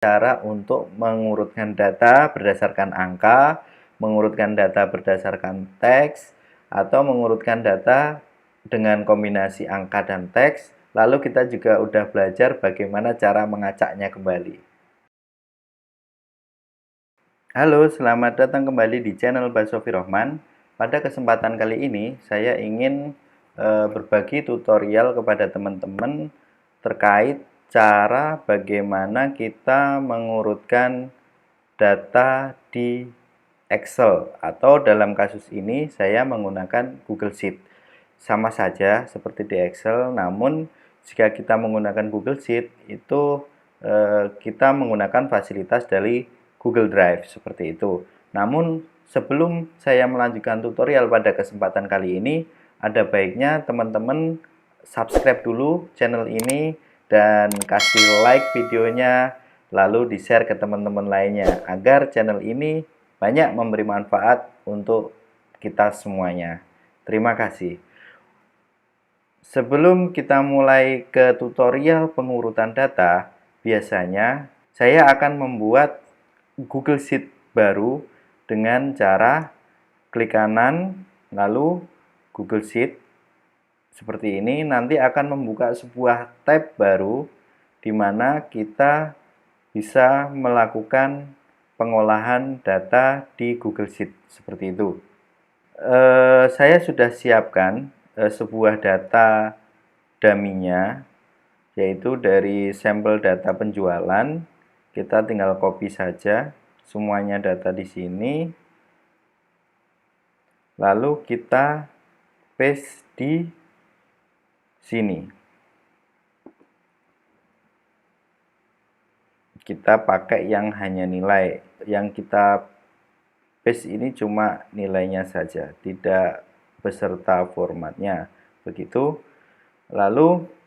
cara untuk mengurutkan data berdasarkan angka, mengurutkan data berdasarkan teks, atau mengurutkan data dengan kombinasi angka dan teks. Lalu kita juga udah belajar bagaimana cara mengacaknya kembali. Halo, selamat datang kembali di channel Basofi Rohman. Pada kesempatan kali ini, saya ingin berbagi tutorial kepada teman-teman terkait cara bagaimana kita mengurutkan data di Excel, atau dalam kasus ini saya menggunakan Google Sheet. Sama saja seperti di Excel, namun jika kita menggunakan Google Sheet itu kita menggunakan fasilitas dari Google Drive seperti itu. Namun sebelum saya melanjutkan tutorial pada kesempatan kali ini, ada baiknya teman-teman subscribe dulu channel ini dan kasih like videonya, lalu di-share ke teman-teman lainnya agar channel ini banyak memberi manfaat untuk kita semuanya. Terima kasih. Sebelum kita mulai ke tutorial pengurutan data, biasanya saya akan membuat Google Sheet baru dengan cara klik kanan, lalu Google Sheet seperti ini. Nanti akan membuka sebuah tab baru di mana kita bisa melakukan pengolahan data di Google Sheet seperti itu. Saya sudah siapkan sebuah data dummy-nya, yaitu dari sampel data penjualan. Kita tinggal copy saja semuanya data di sini, lalu kita paste di sini. Kita pakai yang hanya nilai, yang kita paste ini cuma nilainya saja, tidak beserta formatnya. Begitu. Lalu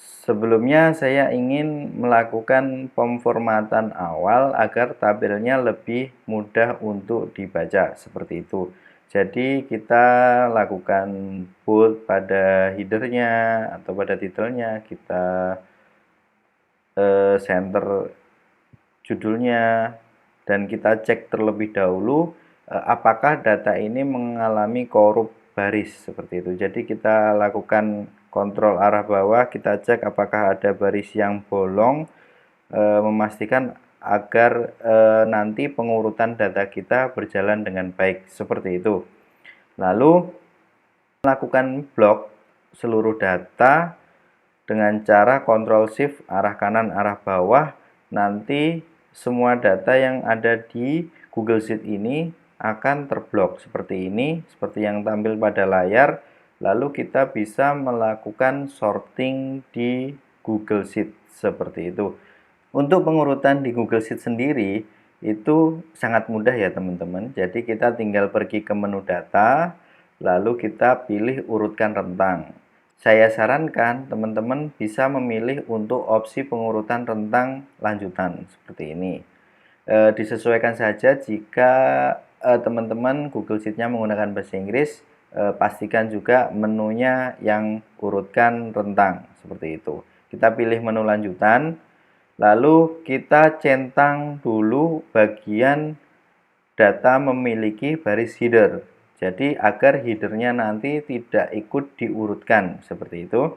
sebelumnya saya ingin melakukan pemformatan awal agar tabelnya lebih mudah untuk dibaca seperti itu. Jadi kita lakukan bold pada headernya atau pada titelnya, kita center judulnya, dan kita cek terlebih dahulu apakah data ini mengalami korup baris seperti itu. Jadi kita lakukan kontrol arah bawah, kita cek apakah ada baris yang bolong, memastikan agar nanti pengurutan data kita berjalan dengan baik seperti itu. Lalu melakukan blok seluruh data dengan cara Ctrl Shift arah kanan arah bawah. Nanti semua data yang ada di Google Sheet ini akan terblok seperti ini, seperti yang tampil pada layar. Lalu kita bisa melakukan sorting di Google Sheet seperti itu. Untuk pengurutan di Google Sheet sendiri itu sangat mudah ya teman-teman. Jadi kita tinggal pergi ke menu data, lalu kita pilih urutkan rentang. Saya sarankan teman-teman bisa memilih untuk opsi pengurutan rentang lanjutan seperti ini. Disesuaikan saja jika teman-teman Google Sheet-nya menggunakan bahasa Inggris, pastikan juga menunya yang urutkan rentang seperti itu. Kita pilih menu lanjutan, lalu kita centang dulu bagian data memiliki baris header. Jadi agar headernya nanti tidak ikut diurutkan seperti itu.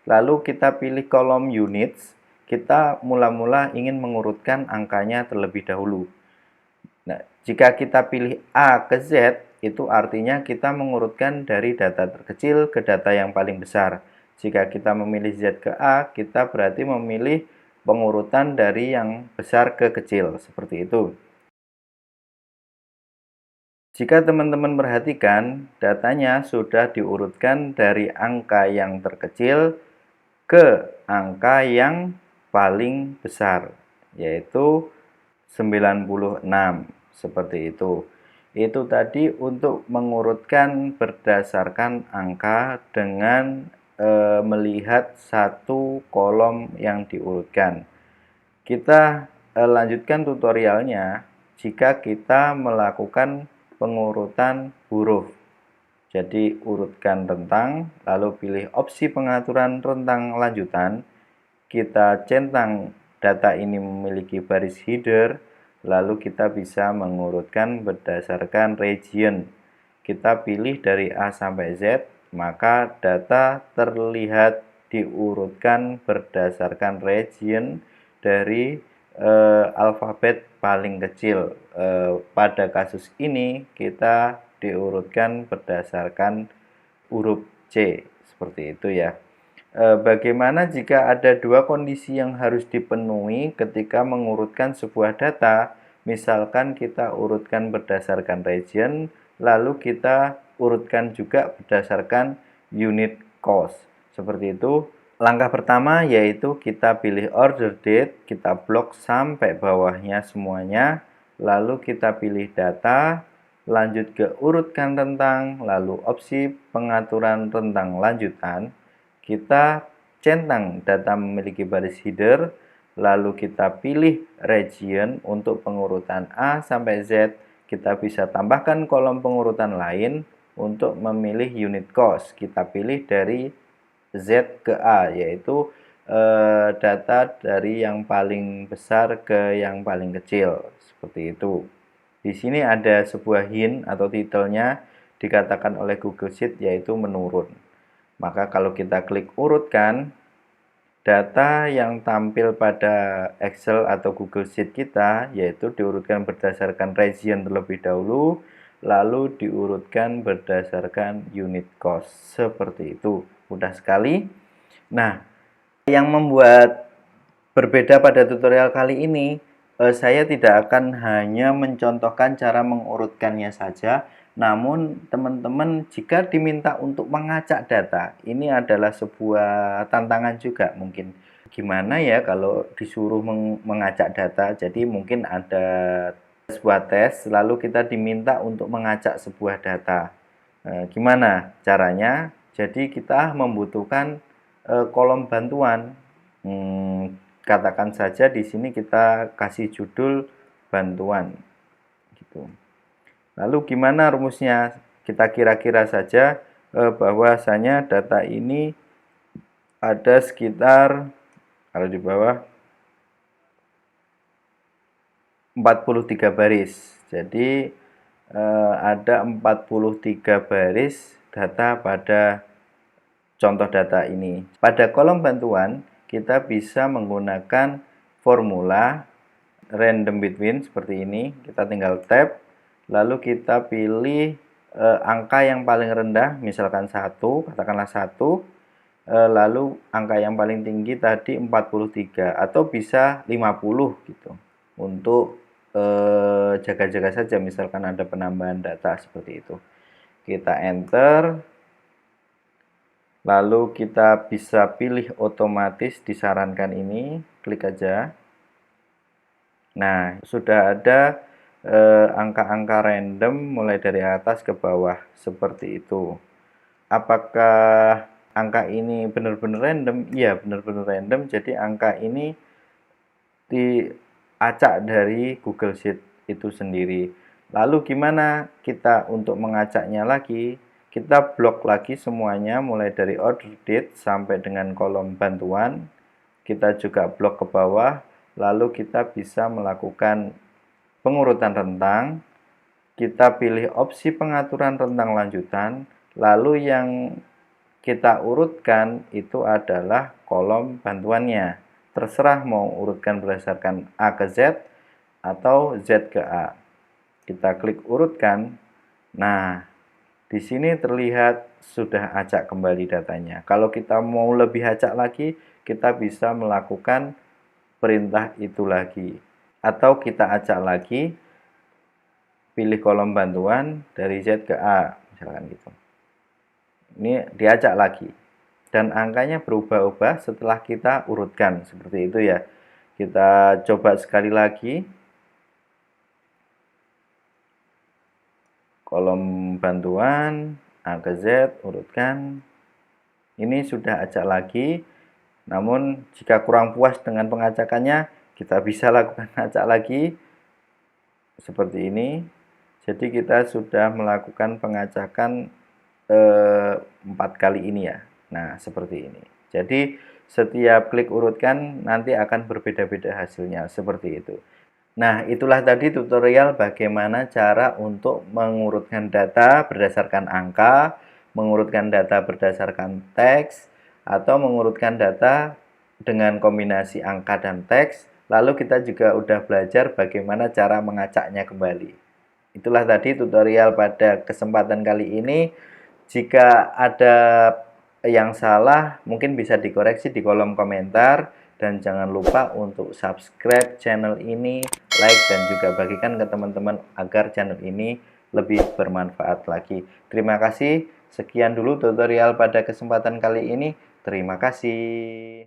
Lalu kita pilih kolom units. Kita mula-mula ingin mengurutkan angkanya terlebih dahulu. Nah, jika kita pilih A ke Z, itu artinya kita mengurutkan dari data terkecil ke data yang paling besar. Jika kita memilih Z ke A, kita berarti memilih pengurutan dari yang besar ke kecil, seperti itu. Jika teman-teman perhatikan, datanya sudah diurutkan dari angka yang terkecil ke angka yang paling besar, yaitu 96, seperti itu. Itu tadi untuk mengurutkan berdasarkan angka dengan melihat satu kolom yang diurutkan. Kita lanjutkan tutorialnya jika kita melakukan pengurutan huruf. Jadi urutkan rentang, lalu pilih opsi pengaturan rentang lanjutan. Kita centang data ini memiliki baris header, lalu kita bisa mengurutkan berdasarkan region. Kita pilih dari A sampai Z, maka data terlihat diurutkan berdasarkan region dari alfabet paling kecil. Pada kasus ini kita diurutkan berdasarkan huruf C, seperti itu ya. Bagaimana jika ada dua kondisi yang harus dipenuhi ketika mengurutkan sebuah data? Misalkan kita urutkan berdasarkan region, lalu kita urutkan juga berdasarkan unit cost. Seperti itu. Langkah pertama yaitu kita pilih order date, kita blok sampai bawahnya semuanya, lalu kita pilih data, lanjut ke urutkan rentang, lalu opsi pengaturan rentang lanjutan. Kita centang data memiliki baris header, lalu kita pilih region untuk pengurutan A sampai Z. Kita bisa tambahkan kolom pengurutan lain untuk memilih unit cost. Kita pilih dari Z ke A, yaitu data dari yang paling besar ke yang paling kecil, seperti itu. Di sini ada sebuah hint atau titelnya dikatakan oleh Google Sheet yaitu menurun. Maka kalau kita klik urutkan, data yang tampil pada Excel atau Google Sheet kita yaitu diurutkan berdasarkan region terlebih dahulu, lalu diurutkan berdasarkan unit cost. Seperti itu. Mudah sekali. Nah, yang membuat berbeda pada tutorial kali ini, saya tidak akan hanya mencontohkan cara mengurutkannya saja, namun teman-teman jika diminta untuk mengacak data, ini adalah sebuah tantangan juga mungkin. Gimana ya kalau disuruh mengacak data? Jadi mungkin ada sebuah tes, lalu kita diminta untuk mengacak sebuah data. Gimana caranya? Jadi kita membutuhkan kolom bantuan. Katakan saja di sini kita kasih judul bantuan gitu. Lalu gimana rumusnya? Kita kira-kira saja bahwasanya data ini ada sekitar, kalau di bawah, 43 baris. Jadi ada 43 baris data pada contoh data ini. Pada kolom bantuan kita bisa menggunakan formula random between seperti ini. Kita tinggal tab, lalu kita pilih angka yang paling rendah, misalkan 1, katakanlah 1, lalu angka yang paling tinggi tadi 43 atau bisa 50 gitu. Untuk jaga-jaga saja, misalkan ada penambahan data seperti itu. Kita enter, lalu kita bisa pilih otomatis, disarankan ini, klik aja. Nah, sudah ada angka-angka random mulai dari atas ke bawah seperti itu. Apakah angka ini benar-benar random? Iya, benar-benar random. Jadi angka ini diacak dari Google Sheet itu sendiri. Lalu gimana kita untuk mengacaknya lagi? Kita blok lagi semuanya mulai dari order date sampai dengan kolom bantuan. Kita juga blok ke bawah, lalu kita bisa melakukan pengurutan rentang. Kita pilih opsi pengaturan rentang lanjutan, lalu yang kita urutkan itu adalah kolom bantuannya. Terserah mau urutkan berdasarkan A ke Z atau Z ke A. Kita klik urutkan. Nah, di sini terlihat sudah acak kembali datanya. Kalau kita mau lebih acak lagi, kita bisa melakukan perintah itu lagi. Atau kita acak lagi, pilih kolom bantuan dari Z ke A, misalkan gitu. Ini diacak lagi. Dan angkanya berubah-ubah setelah kita urutkan, seperti itu ya. Kita coba sekali lagi. Kolom bantuan, A ke Z, urutkan. Ini sudah acak lagi. Namun jika kurang puas dengan pengacakannya, kita bisa lakukan acak lagi. Seperti ini. Jadi kita sudah melakukan pengacakan 4 kali ini ya. Nah, seperti ini. Jadi setiap klik urutkan nanti akan berbeda-beda hasilnya, seperti itu. Nah, itulah tadi tutorial bagaimana cara untuk mengurutkan data berdasarkan angka, mengurutkan data berdasarkan teks, atau mengurutkan data dengan kombinasi angka dan teks. Lalu kita juga udah belajar bagaimana cara mengacaknya kembali. Itulah tadi tutorial pada kesempatan kali ini. Jika ada yang salah, mungkin bisa dikoreksi di kolom komentar. Dan jangan lupa untuk subscribe channel ini, like, dan juga bagikan ke teman-teman agar channel ini lebih bermanfaat lagi. Terima kasih. Sekian dulu tutorial pada kesempatan kali ini. Terima kasih.